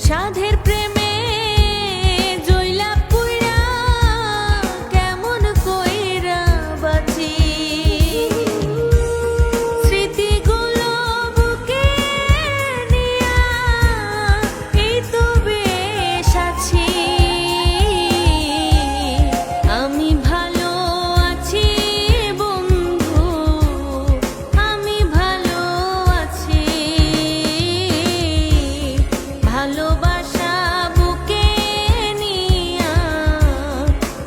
সাধের প্রেমে জইলা পুইরা কেমন কইরা বাঁচি স্মৃতিগুলো বুকে নিয়া এই তো বেশ আছি আমি ভালো আছি বন্ধু আমি ভালো আছি ভালোবাসা বুকে নিয়া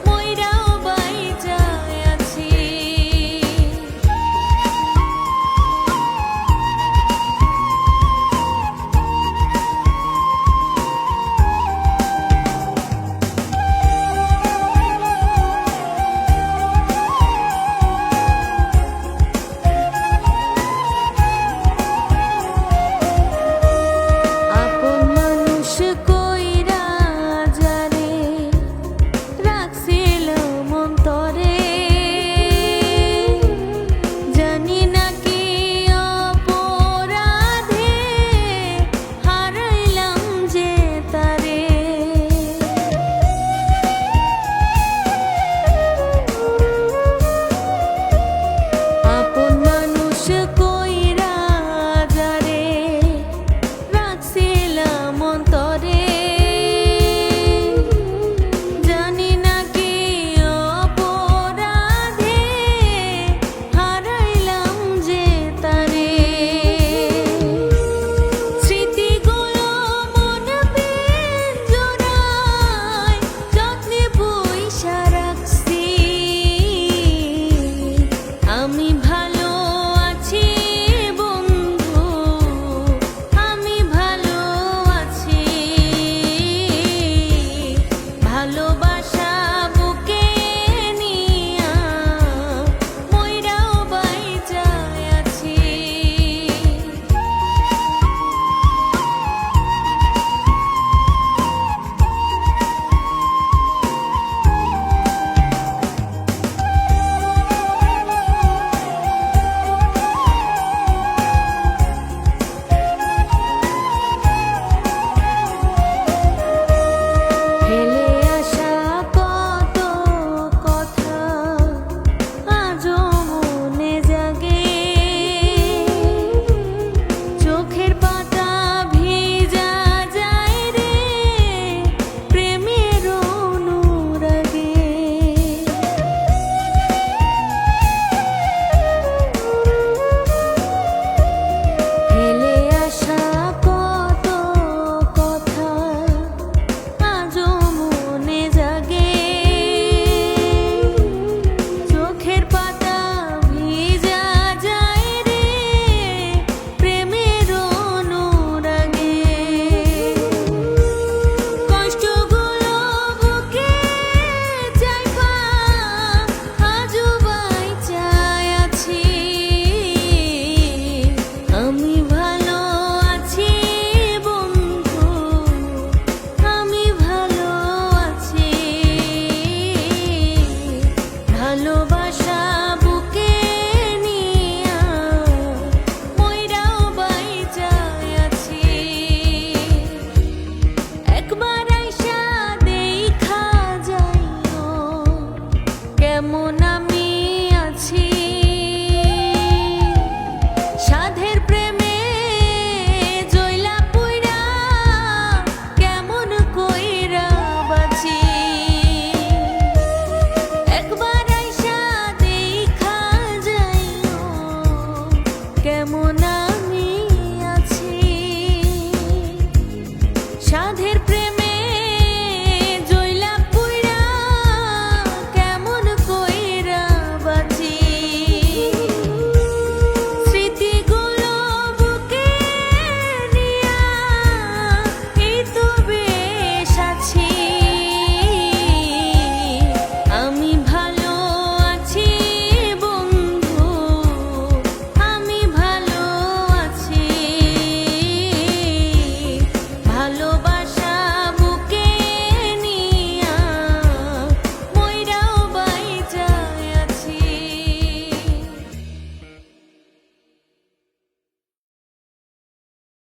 মইরাও বাইচা আছি আপন মানুষ কইরা যারে রাখছিলাম অন্তরে জানি না কি অপরাধে হারাইলাম যে তারে আপন মানুষ কইরা যারে রাখছিলাম অন্তরে জানি না কি অপরাধে হারাইলাম যে তারে স্মৃতিগুলো মন পিঞ্জরায় যত্নে বইসা রাখছি আমি ভালো আছি বন্ধু আমি ভালো আছি ভালোবাসা বুকে নিয়া মইরাও বাইচা আছি ফেলে আসা কত কথা আজও মনে জাগে চোখের পাতা ভিজা যায় রে প্রেমের অনুরাগে ফেলে আসা কত কথা আজও মনে জাগে চোখের পাতা ভিজা যায় রে প্রেমের অনুরাগে কষ্টগুলো বুকে চাইপা আজও বাইচা আছি আমি ভালো আছি বন্ধু আমি ভালো আছি ভালোবাসা বুকে নিয়া মইরাও বাইচা আছি একবার আইসা দেখা যাইও কেমন আমি আছি সাধের প্রেমে জইলা পুইরা কেমন কইরা বাঁচি একবার আইসা দেখা যাইও কেমন আমি আছি সাধের প্রেমে